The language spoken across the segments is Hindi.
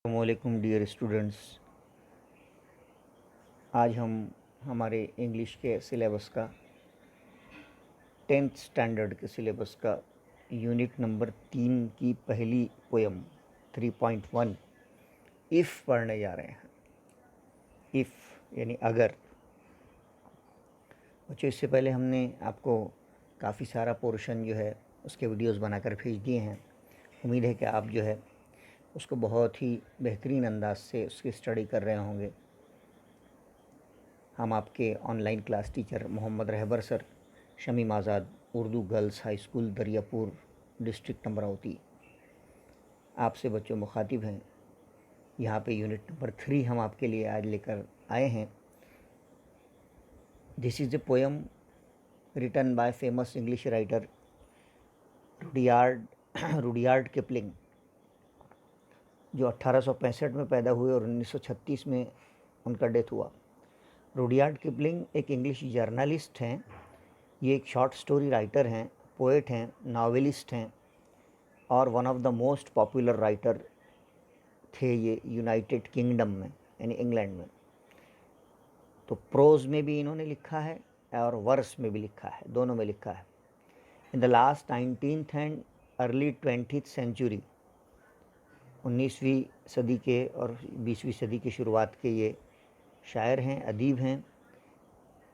अस्सलामुअलैकुम डियर स्टूडेंट्स। आज हम हमारे इंग्लिश के सिलेबस का 10th स्टैंडर्ड के सिलेबस का यूनिट नंबर 3 की पहली पोयम 3.1 इफ़ पढ़ने जा रहे हैं। इफ़ यानी अगर। बच्चों, इससे पहले हमने आपको काफ़ी सारा पोर्शन जो है उसके वीडियोस बनाकर भेज दिए हैं। उम्मीद है कि आप जो है उसको बहुत ही बेहतरीन अंदाज से उसकी स्टडी कर रहे होंगे। हम आपके online class teacher Mohammad Rahbar sir, Shamim Azad, Urdu girls high school Dariyapur, district Amravati, आपसे बच्चों मुखातिब हैं। यहाँ पे यूनिट नंबर 3 हम आपके लिए आज लेकर आए हैं। This is a poem written by famous English writer Rudyard Kipling, जो 1865 में पैदा हुए और 1936 में उनका डेथ हुआ। रुडियार्ड किपलिंग एक इंग्लिश जर्नलिस्ट हैं। ये एक शॉर्ट स्टोरी राइटर हैं, पोएट हैं, नावेलिस्ट हैं और one of the most popular writer थे ये यूनाइटेड किंगडम में यानी इंग्लैंड में। तो प्रोज में भी इन्होंने लिखा है और वर्स में भी लिखा है, दोनों में लिखा है। In the last 19th and early 20th century, 19वीं सदी के और 20वीं सदी की शुरुआत के ये शायर हैं, अदीब हैं।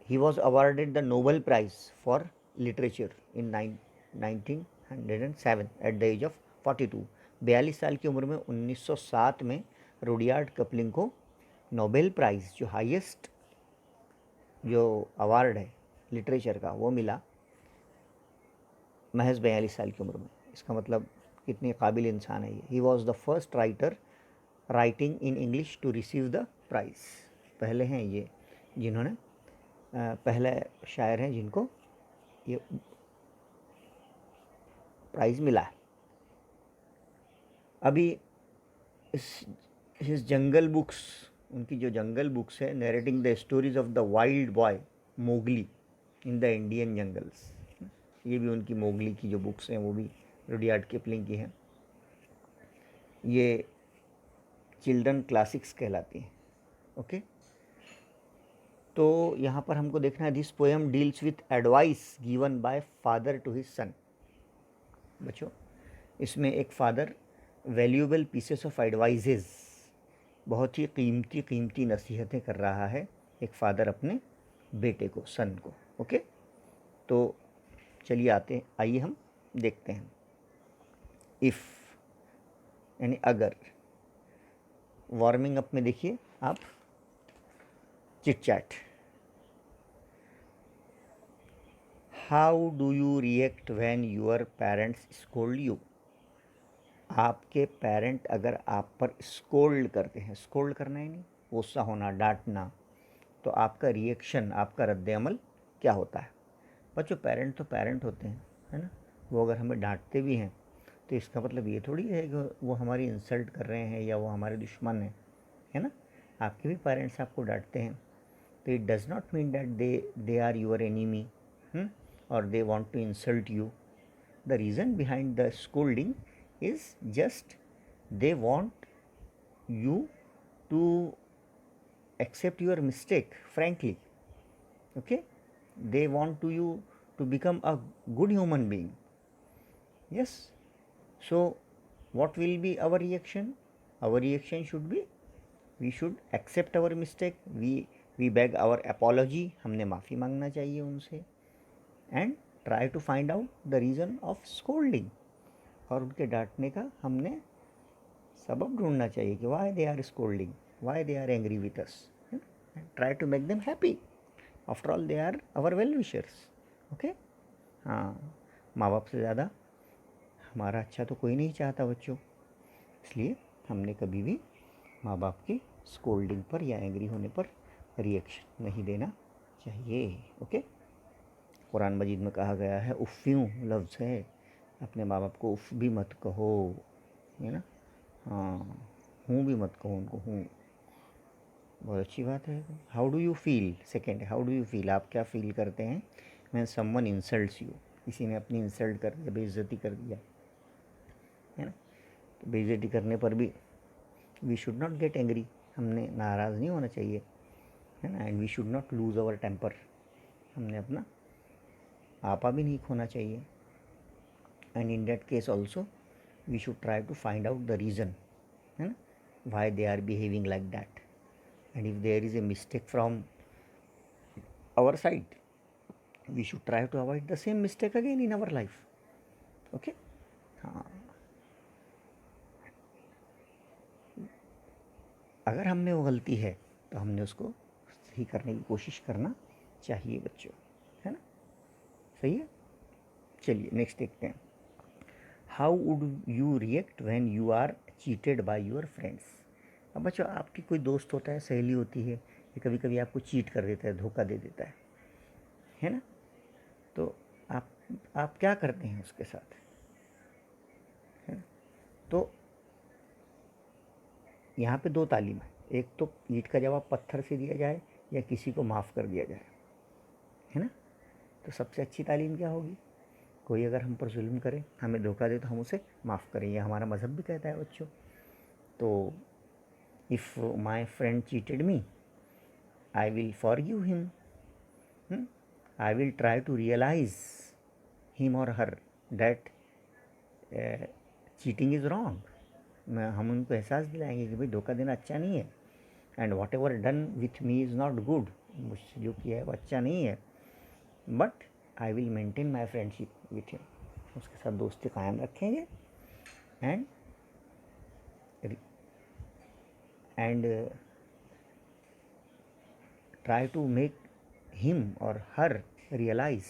He was awarded the Nobel Prize for Literature in 1907 at the age of 42। 42 साल की उम्र में 1907 में रुडियार्ड किपलिंग को नोबेल प्राइज़, जो हाईएस्ट जो अवार्ड है लिटरेचर का, वो मिला महज 42 साल की उम्र में। इसका मतलब कितने काबिल इंसान है ये। He was the first writer writing in English to receive the prize. पहले हैं ये जिन्होंने पहले शायर हैं जिनको ये प्राइज़ मिला है। अभी इस जंगल बुक्स, उनकी जो जंगल बुक्स है, narrating the stories of the wild boy Mowgli in the Indian jungles, ये भी उनकी मोगली की जो बुक्स हैं वो भी रुडियार्ड किपलिंग की हैं। ये चिल्ड्रन क्लासिक्स कहलाती हैं। ओके, तो यहाँ पर हमको देखना है, this poem deals with advice given by father to his son. बच्चों, इसमें एक father valuable pieces of advices, बहुत ही कीमती नसीहतें कर रहा है एक फादर अपने बेटे को, सन को। ओके, तो चलिए आइए हम देखते हैं। इफ़ यानी अगर। वार्मिंग अप में देखिए आप, chit chat. How do you react when your parents scold you. आपके पेरेंट अगर आप पर स्कोल्ड करते हैं, स्कोल्ड करना है नहीं, गुस्सा होना, डांटना, तो आपका रिएक्शन, आपका रद्द-ए-अमल क्या होता है। बच्चों, पेरेंट तो पेरेंट होते हैं, है ना। वो अगर हमें डांटते भी हैं तो इसका मतलब ये थोड़ी है कि वो हमारी इंसल्ट कर रहे हैं या वो हमारे दुश्मन हैं, है ना। आपके भी पेरेंट्स आपको डांटते हैं तो it does not mean that they are your enemy और they want to insult you. The reason behind the scolding is just they want you to accept your mistake frankly. Okay, they want you to become a good human being. Yes, so what will be our reaction? Our reaction should be, we should accept our mistake, we beg our apology, हमने माफ़ी मांगना चाहिए उनसे, and try to find out the reason of scolding, और उनके डांटने का हमने सबब ढूंढना चाहिए कि why they are scolding, why they are angry with us, try to make them happy. After all they are our well wishers. Okay, हाँ, माँ बाप से ज़्यादा हमारा अच्छा तो कोई नहीं चाहता बच्चों, इसलिए हमने कभी भी माँ बाप की स्कोल्डिंग पर या एंग्री होने पर रिएक्शन नहीं देना चाहिए। ओके, कुरान मजीद में कहा गया है, उफ़्यूँ लफ्ज़ है, अपने माँ बाप को उफ़ भी मत कहो, है ना। हाँ, हूँ भी मत कहो उनको, हूँ, बहुत अच्छी बात है। How do you feel, second, how do you feel, आप क्या फील करते हैं व्हेन समवन इंसल्ट्स यू, किसी ने अपनी इंसल्ट कर दिया, बेइज्जती कर दिया, है ना। तो बेइज्जती करने पर भी we should not get angry, हमने नाराज़ नहीं होना चाहिए, है ना। And we should not lose our temper, हमने अपना आपा भी नहीं खोना चाहिए। And in that case also we should try to find out the reason, है ना, why they are behaving like that. And if there is a mistake from our side, we should try to avoid the same mistake again in our life. Okay, हाँ, अगर हम में वो गलती है तो हमने उसको सही करने की कोशिश करना चाहिए बच्चों, है ना। सही है। चलिए नेक्स्ट देखते हैं। How would you react when you are cheated by your friends. अब बच्चों, आपकी कोई दोस्त होता है, सहेली होती है, ये कभी कभी आपको चीट कर देता है, धोखा दे देता है ना। तो आप क्या करते हैं उसके साथ, है ना। तो यहाँ पे दो तालीम है, एक तो ईंट का जवाब पत्थर से दिया जाए या किसी को माफ़ कर दिया जाए, है ना। तो सबसे अच्छी तालीम क्या होगी, कोई अगर हम पर जुल्म करे, हमें धोखा दे, तो हम उसे माफ़ करें, यह हमारा मज़हब भी कहता है बच्चों। तो if my friend cheated me, I will forgive him, I will try to realize him और her that cheating is wrong. हम उनको एहसास दिलाएंगे कि भाई धोखा देना अच्छा नहीं है, and whatever done with me is not good, मुझसे जो किया है वो अच्छा नहीं है, but I will maintain my friendship with him, उसके साथ दोस्ती कायम रखेंगे। And try to make him और हर रियलाइज,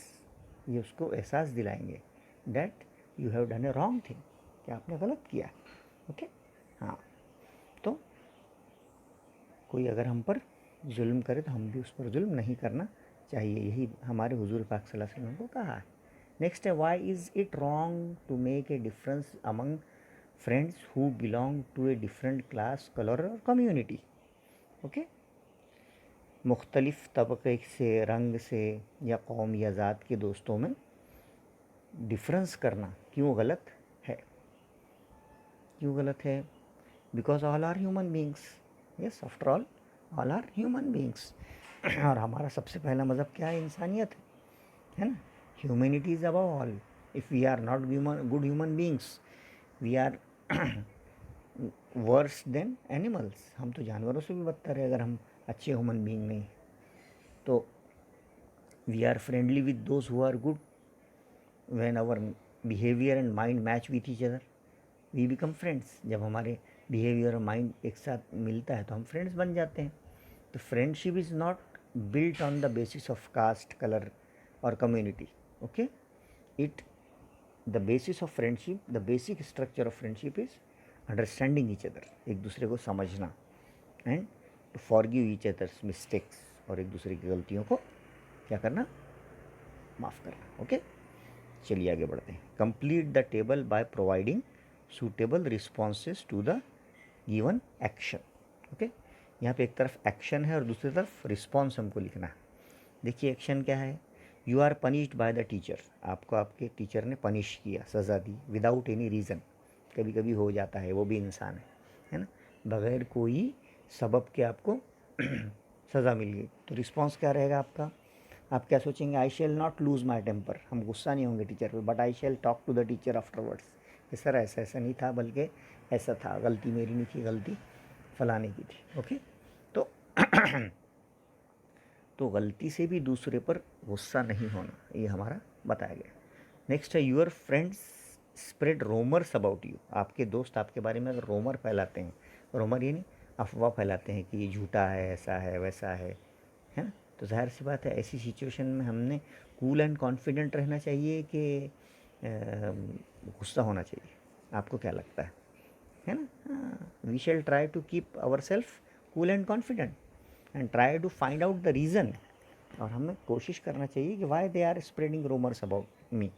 ये उसको एहसास दिलाएंगे that you have done a wrong thing, कि आपने गलत किया। ओके, हाँ। तो कोई अगर हम पर जुल्म करे तो हम भी उस पर जुल्म नहीं करना चाहिए, यही हमारे हुजूर पाक सल्लल्लाहु अलैहि वसल्लम को कहा है। नेक्स्ट है, why is it wrong to make a difference among friends who belong to a different class, colour और कम्युनिटी। ओके, मुख्तलिफ़ तबक़े से, रंग से या कौम या ज़ात के दोस्तों में डिफरेंस करना क्यों गलत है, क्यों गलत है। Because all are human beings, yes, after all are human beings. और हमारा सबसे पहला मज़हब क्या है, इंसानियत है ना। Humanity is above all. If we are not good human beings, we are worse than animals, हम तो जानवरों से भी बदतर है अगर हम अच्छे ह्यूमन बींग नहीं। तो we are friendly with those who are good, when our behaviour and mind match with each other we become friends. जब हमारे बिहेवियर और माइंड एक साथ मिलता है तो हम फ्रेंड्स बन जाते हैं। तो friendship is not built on the basis of caste, color or community. Okay, the basis of friendship, the basic structure of friendship is understanding each other, एक दूसरे को समझना, and to forgive each other's mistakes, और एक दूसरे की गलतियों को क्या करना, माफ़ करना। ओके, चलिए आगे बढ़ते हैं। Complete the table by providing suitable responses to the given action. Okay, यहाँ पे एक तरफ एक्शन है और दूसरी तरफ रिस्पॉन्स हमको लिखना है। देखिए एक्शन क्या है, you are punished by the teacher, आपको आपके टीचर ने पनिश किया, सज़ा दी, विदाउट एनी रीज़न। कभी कभी हो जाता है, वो भी इंसान है ना, बग़ैर कोई सबब के आपको सज़ा मिल गई, तो रिस्पॉन्स क्या रहेगा आपका, आप क्या सोचेंगे, I shall not lose my temper, हम गुस्सा नहीं होंगे टीचर पर, but I shall talk to the teacher afterwards, कि सर ऐसा ऐसा नहीं था, बल्कि ऐसा था, गलती मेरी नहीं थी, गलती फलाने की थी। ओके, तो तो गलती से भी दूसरे पर गुस्सा नहीं होना, ये हमारा बताया गया। नेक्स्ट है, your friends spread rumours about you, आपके दोस्त आपके बारे में अगर रोमर फैलाते हैं, रोमर ये नहीं अफवाह फैलाते हैं कि ये झूठा है, ऐसा है, वैसा है ना, तो जाहिर सी बात है ऐसी सिचुएशन में हमने कूल एंड कॉन्फिडेंट रहना चाहिए कि गुस्सा होना चाहिए। आपको क्या लगता है ना। We shall try to keep our self cool and confident and try to find out the reason, और हमें कोशिश करना चाहिए कि why they are spreading rumours about me,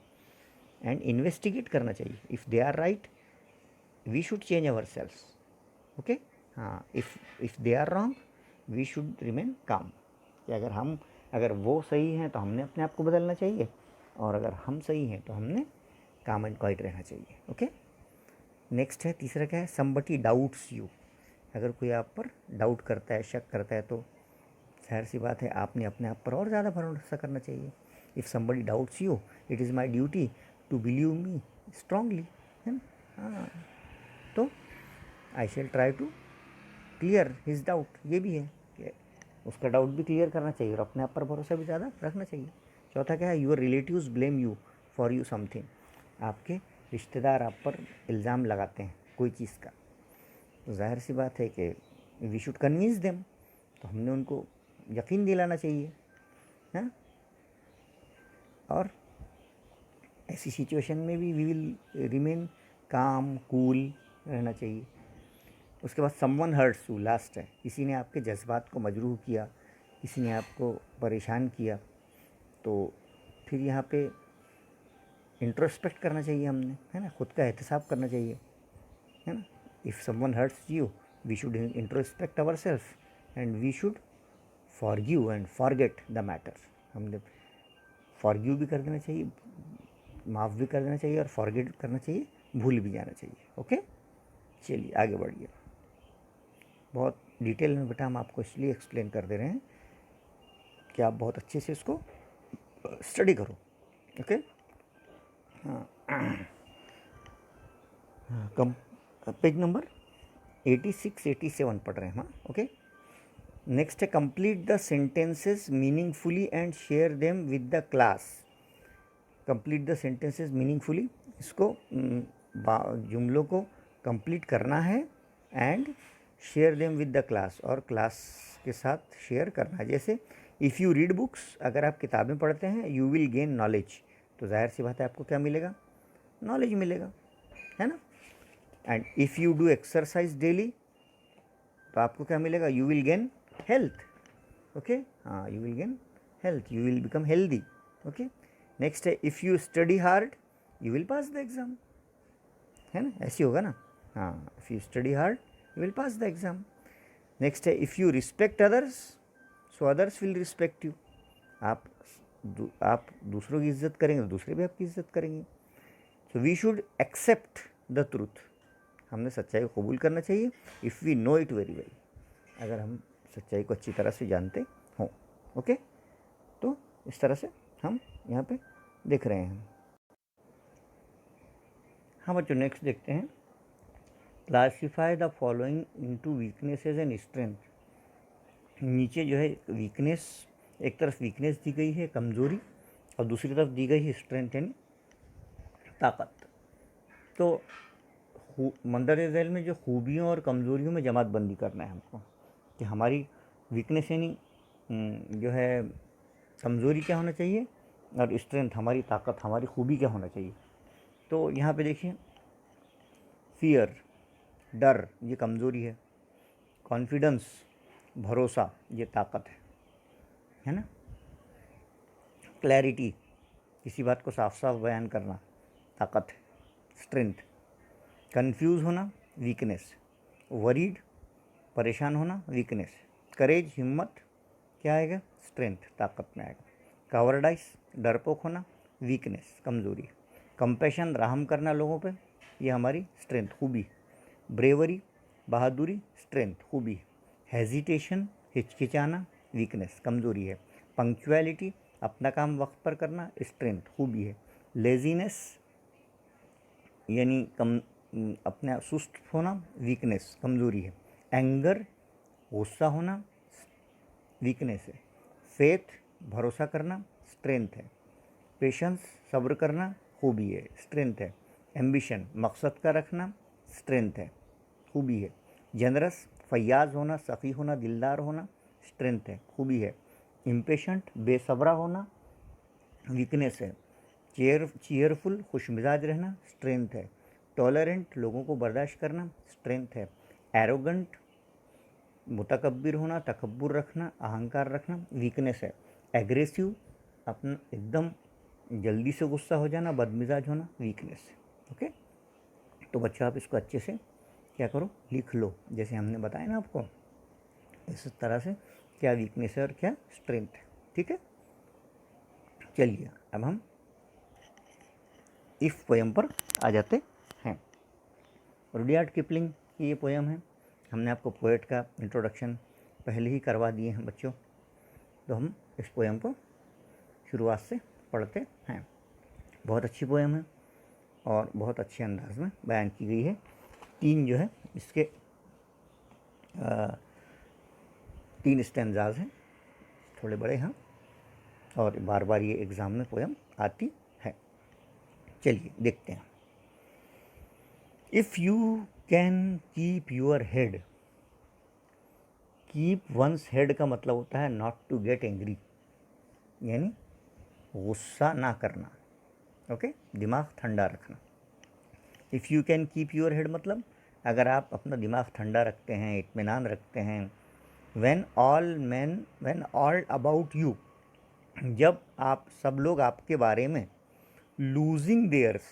and investigate करना चाहिए। If they are right we should change our selfs. Okay, हाँ, if they are wrong we should remain calm, कि अगर वो सही हैं तो हमने अपने आप को बदलना चाहिए, और अगर हम सही हैं तो हमने काम एंड क्वाइट रहना चाहिए। ओके, नेक्स्ट है तीसरा क्या है, समबडी डाउट्स यू, अगर कोई आप पर डाउट करता है, शक करता है, तो जाहिर सी बात है आपने अपने आप पर और ज़्यादा भरोसा करना चाहिए। If somebody doubts you, it is my duty to believe me strongly, है ना। हाँ, तो I shall try to clear his doubt. ये भी है कि उसका डाउट भी क्लियर करना चाहिए और अपने आप पर भरोसा भी ज़्यादा रखना चाहिए। चौथा क्या है, your relatives blame you for you something. आपके रिश्तेदार आप पर इल्ज़ाम लगाते हैं कोई चीज़ का, तो जाहिर सी बात है कि वी शुड कन्विंस देम, तो हमने उनको यकीन दिलाना चाहिए, है। और ऐसी सिचुएशन में भी we will remain calm cool रहना चाहिए। उसके बाद समवन हर्ट्स यू, लास्ट है, किसी ने आपके जज्बात को मजरूह किया, किसी ने आपको परेशान किया, तो फिर यहाँ पे इंट्रोस्पेक्ट करना चाहिए हमने, है ना, खुद का एहतसाब करना चाहिए, है ना। If someone hurts you, we should introspect our self and we should forgive and forget the matter. हमने फॉरगिव भी कर देना चाहिए, माफ़ भी कर देना चाहिए, और फॉरगेट करना चाहिए, भूल भी जाना चाहिए। ओके, चलिए आगे बढ़िए। बहुत डिटेल में बेटा हम आपको इसलिए एक्सप्लेन कर दे रहे हैं कि आप बहुत अच्छे से इसको स्टडी करो। ओके, कम पेज नंबर 86 87 पढ़ रहे हैं। हाँ, ओके। नेक्स्ट है, complete the sentences meaningfully and share them with the class. Complete the sentences meaningfully, इसको जुमलों को कंप्लीट करना है, and share them with the class, और क्लास के साथ शेयर करना है। जैसे इफ़ यू रीड बुक्स, अगर आप किताबें पढ़ते हैं, यू विल गेन नॉलेज, तो जाहिर सी बात है आपको क्या मिलेगा, नॉलेज मिलेगा, है ना। And if you do exercise daily, तो आपको क्या मिलेगा, you will gain health. Okay, हाँ, you will gain health, you will become healthy. Okay, next है, if you study hard you will pass the exam, है ना, ऐसी होगा ना। हाँ, if you study hard you will pass the exam. Next है, if you respect others so others will respect you. आप दूसरों की इज्जत करेंगे तो दूसरे भी आपकी इज्जत करेंगे। So we should accept the truth, हमने सच्चाई को कबूल करना चाहिए। If we know it very well, अगर हम सच्चाई को अच्छी तरह से जानते हों। ओके, तो इस तरह से हम यहाँ पे देख रहे हैं। हाँ बच्चों, नेक्स्ट देखते हैं, classify the following into weaknesses and strength. नीचे जो है वीकनेस, एक तरफ वीकनेस दी गई है, कमज़ोरी, और दूसरी तरफ दी गई है स्ट्रेंथ यानी ताकत। तो मंदर झैल में जो खूबियों और कमज़ोरियों में जमात बंदी करना है हमको, कि हमारी वीकनेस यानी जो है कमज़ोरी क्या होना चाहिए, और स्ट्रेंथ हमारी ताकत, हमारी खूबी क्या होना चाहिए। तो यहाँ पे देखिए, फियर, डर, ये कमज़ोरी है। कॉन्फिडेंस, भरोसा, ये ताकत है ना। क्लैरिटी, किसी बात को साफ साफ बयान करना, ताकत है, स्ट्रेंथ। कंफ्यूज होना, वीकनेस। वरीड, परेशान होना, वीकनेस। करेज, हिम्मत, क्या आएगा, स्ट्रेंथ, ताकत में आएगा। कावर्डाइस, डरपोक होना, वीकनेस, कमज़ोरी। कंपैशन, रहम करना लोगों पे, ये हमारी स्ट्रेंथ, खूबी। ब्रेवरी, बहादुरी, स्ट्रेंथ, खूबी। हेजिटेशन, हिचकिचाना, वीकनेस, कमज़ोरी है। पंक्चुअलिटी, अपना काम वक्त पर करना, स्ट्रेंथ, खूबी है। लेजीनेस यानी अपना सुस्त होना, वीकनेस, कमज़ोरी है। एंगर, गुस्सा होना, वीकनेस है। फेथ, भरोसा करना, स्ट्रेंथ है। पेशेंस, सब्र करना, खूबी है, स्ट्रेंथ है। एम्बिशन, मकसद का रखना, स्ट्रेंथ है, खूबी है। जनरस, फयाज होना, सखी होना, दिलदार होना, स्ट्रेंथ है, खूबी है। इम्पेशेंट, बेसब्रा होना, वीकनेस है। चीयरफुल, खुशमिजाज रहना, स्ट्रेंथ है। टॉलरेंट, लोगों को बर्दाश्त करना, स्ट्रेंथ है। एरोगेंट, मुतकब्बिर होना, तकब्बुर रखना, अहंकार रखना, वीकनेस है। एग्रेसिव, अपना एकदम जल्दी से गुस्सा हो जाना, बदमिजाज होना, वीकनेस है। ओके, तो बच्चों आप इसको अच्छे से क्या करो, लिख लो, जैसे हमने बताया ना आपको, इस तरह से क्या वीकनेस है और क्या स्ट्रेंथ है। ठीक है, चलिए अब हम इफ़ पोएम पर आ जाते हैं। रुडयार्ड किपलिंग की ये पोएम है, हमने आपको पोएट का इंट्रोडक्शन पहले ही करवा दिए हैं बच्चों, तो हम इस पोएम को शुरुआत से पढ़ते हैं। बहुत अच्छी पोएम है और बहुत अच्छे अंदाज में बयान की गई है। 3 जो है इसके 3 स्टैंजाज हैं, थोड़े बड़े हैं और बार बार ये एग्ज़ाम में पोएम आती है। चलिए देखते हैं। If you can keep your head, keep once head का मतलब होता है नॉट टू गेट एंग्री, यानी गुस्सा ना करना, ओके, दिमाग ठंडा रखना। If you can keep your head मतलब अगर आप अपना दिमाग ठंडा रखते हैं, इत्मीनान रखते हैं। व्हेन ऑल अबाउट यू, जब आप सब लोग आपके बारे में losing theirs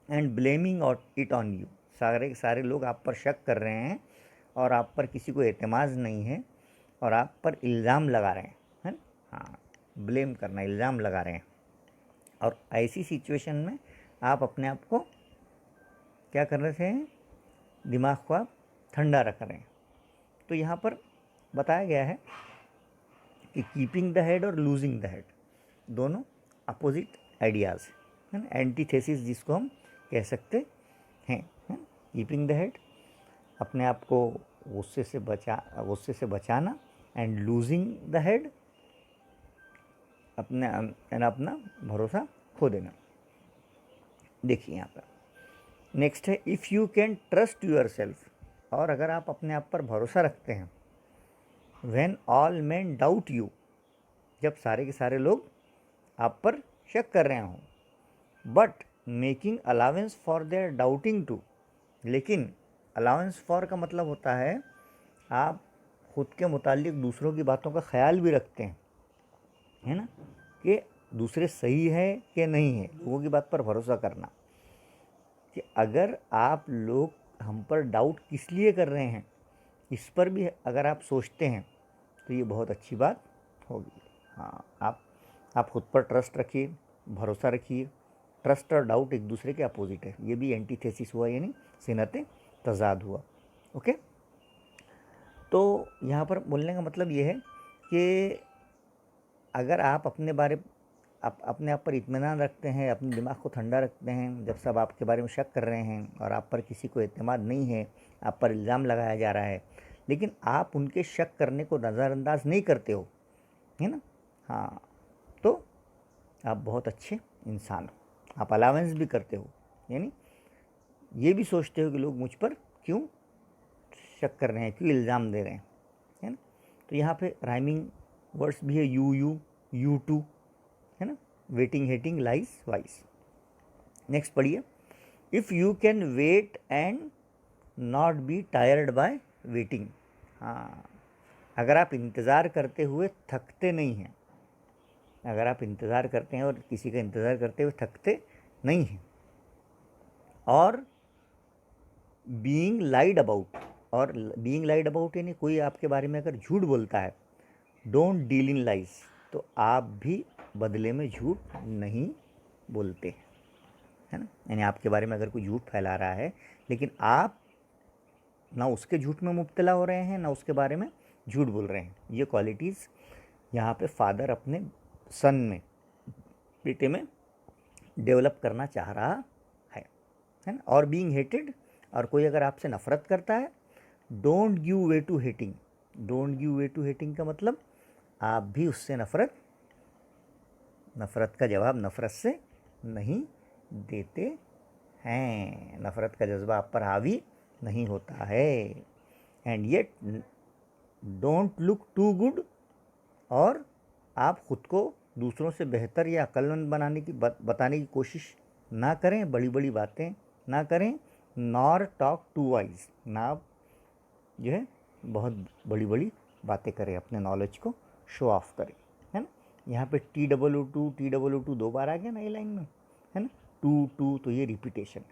and blaming it on you, सारे सारे लोग आप पर शक कर रहे हैं और आप पर किसी को एतमाद नहीं है और आप पर इल्ज़ाम लगा रहे हैं, हाँ, ब्लेम करना, इल्ज़ाम लगा रहे हैं। और ऐसी सिचुएशन में आप अपने आप को क्या कर रहे थे, दिमाग को आप ठंडा रख रहे हैं। तो यहाँ पर बताया गया है कि कीपिंग द हेड और लूजिंग द हेड दोनों अपोजिट आइडियाज़ है ना, एंटीथेसिस जिसको हम कह सकते हैं। कीपिंग द हेड अपने आप को गुस्से से बचाना, एंड लूजिंग द हेड अपना भरोसा खो देना। देखिए यहाँ पर नेक्स्ट है, if you can trust your self, और अगर आप अपने आप पर भरोसा रखते हैं। When all man doubt you, जब सारे के सारे लोग आप पर शक कर रहे हों। But making allowance for their doubting too, लेकिन अलाउंस फॉर का मतलब होता है आप खुद के मुतालिक दूसरों की बातों का ख्याल भी रखते हैं, है ना, कि दूसरे सही है कि नहीं है, लोगों की बात पर भरोसा करना। कि अगर आप लोग हम पर डाउट किस लिए कर रहे हैं इस पर भी अगर आप सोचते हैं तो ये बहुत अच्छी बात होगी। हाँ, आप खुद पर ट्रस्ट रखिए, भरोसा रखिए। ट्रस्ट और डाउट एक दूसरे के अपोजिट है, ये भी एंटीथेसिस हुआ, यानी सिनत तजाद हुआ। ओके, तो यहाँ पर बोलने का मतलब ये है कि अगर आप अपने आप पर इत्मीनान रखते हैं, अपने दिमाग को ठंडा रखते हैं, जब सब आपके बारे में शक कर रहे हैं और आप पर किसी को एतमाद नहीं है, आप पर इल्ज़ाम लगाया जा रहा है, लेकिन आप उनके शक करने को नज़रअंदाज नहीं करते हो, है ना, हाँ, तो आप बहुत अच्छे इंसान हो। आप अलावेंस भी करते हो, यानी ये भी सोचते हो कि लोग मुझ पर क्यों शक कर रहे हैं, क्यों इल्ज़ाम दे रहे हैं, है ना। तो यहाँ पे राइमिंग वर्ड्स भी है, यू टू, है ना, waiting, hating, lies, wise. Next पढ़िए, if you can wait and not be tired by waiting. हाँ, अगर आप इंतज़ार करते हुए थकते नहीं हैं, अगर आप इंतज़ार करते हैं और किसी का इंतज़ार करते हुए थकते नहीं हैं, और बीइंग लाइड अबाउट, और बीइंग लाइड अबाउट यानी कोई आपके बारे में अगर झूठ बोलता है, डोंट डील इन लाइज, तो आप भी बदले में झूठ नहीं बोलते, है ना, यानी आपके बारे में अगर कोई झूठ फैला रहा है लेकिन आप ना उसके झूठ में मुब्तला हो रहे हैं ना उसके बारे में झूठ बोल रहे हैं, ये क्वालिटीज़ यहाँ पे फादर अपने सन में, बेटे में डेवलप करना चाह रहा है ना। और बीइंग हेटेड, और कोई अगर आपसे नफ़रत करता है, don't give way to hating. Don't give way to hating का मतलब आप भी उससे नफ़रत का जवाब नफ़रत से नहीं देते हैं, नफ़रत का जज्बा आप पर हावी नहीं होता है। And yet don't look too good, और आप ख़ुद को दूसरों से बेहतर या अक्लमंद बताने की कोशिश ना करें, बड़ी बड़ी बातें ना करें। नॉर टॉक टू वाइज, ना आप जो है बहुत बड़ी बड़ी बातें करें, अपने नॉलेज को शो ऑफ करें, है ना। यहाँ पे TWO2 2 बार आ गया ना ये लाइन में, है ना, टू तो ये रिपीटेशन है।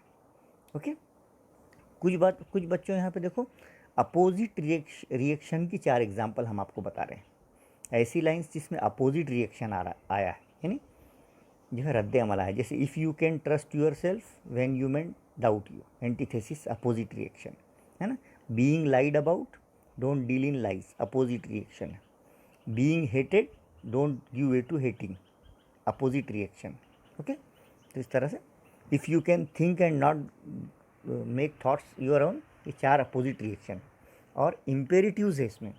ओके, कुछ बच्चों यहाँ पे देखो, अपोजिट रिएक्शन की 4 एग्जाम्पल हम आपको बता रहे हैं। ऐसी लाइंस जिसमें अपोजिट रिएक्शन आया है, यानी जो है रद्द अमल है, जैसे if you can trust your self when you men doubt you, antithesis opposite reaction, है ना। Being lied about, don't deal in lies, opposite reaction है। Being hated, don't give way to hating, opposite reaction. Okay, तो इस तरह से if you can think and not make thoughts your own, ये 4 अपोजिट रिएक्शन। और इम्पेरेटिव्स है इसमें,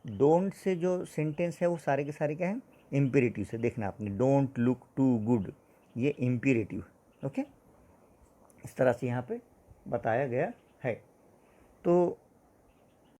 डोंट से जो सेंटेंस है वो सारे के सारे क्या हैं, इम्पेरेटिव से। देखना आपने, डोंट लुक टू गुड, ये इम्पेरेटिव। ओके, इस तरह से यहाँ पे बताया गया है। तो